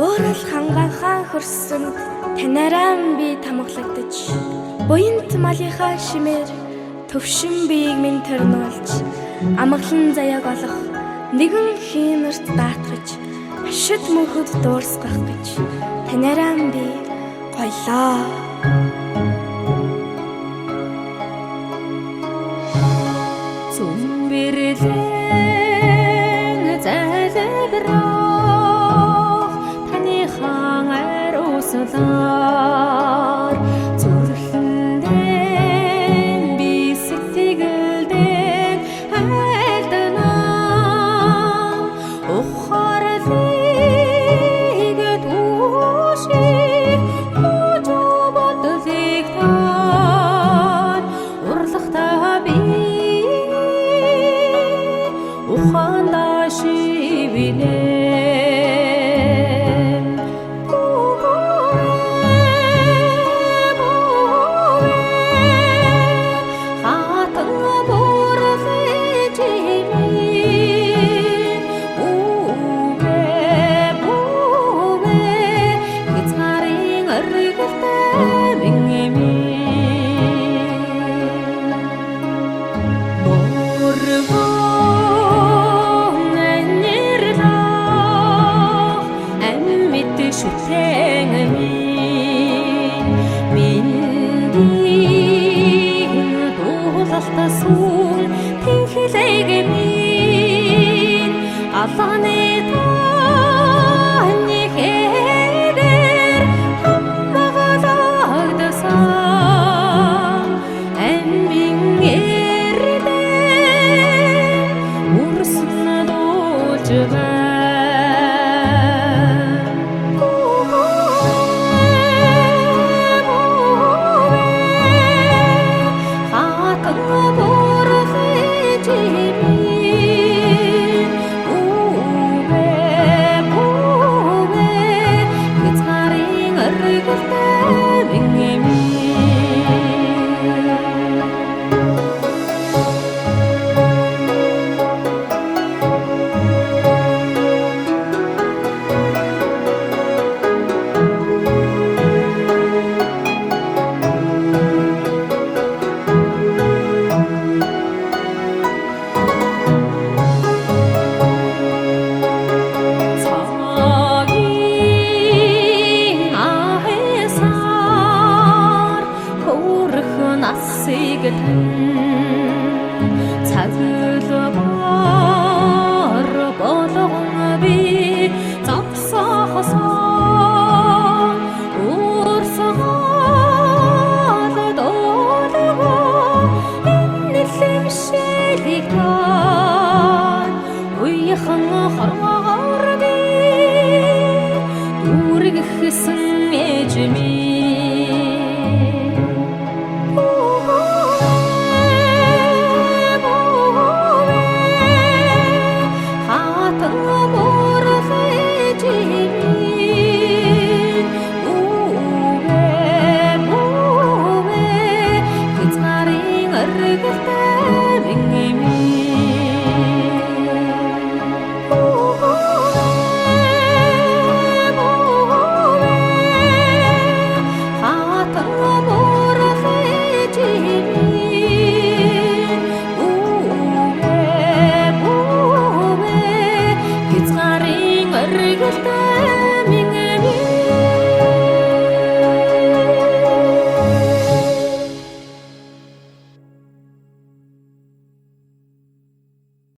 Өөрөөл хангаахаа хөрсөнд танараа би тамгалагдаж буянт малынхаа шимээр төвшин биеийг минь төрнүүлж амгалан заяаг олох нэгэн хиймэрт даатгаж ашид мөнхөд дуурсгах гэж танараа би гоёлоо. Зүмбэрлэн залбирах таны хаан ариуслаар зүрлэндэн би сэтгэлдэн айлданаа ухаарлыг дүүшиг хожуу бодлыг таа урлахтаа би ухаанда шивинэ Алланы таны хэвээр хамгаалагдсан амбин эрдэ үрсэн дуулж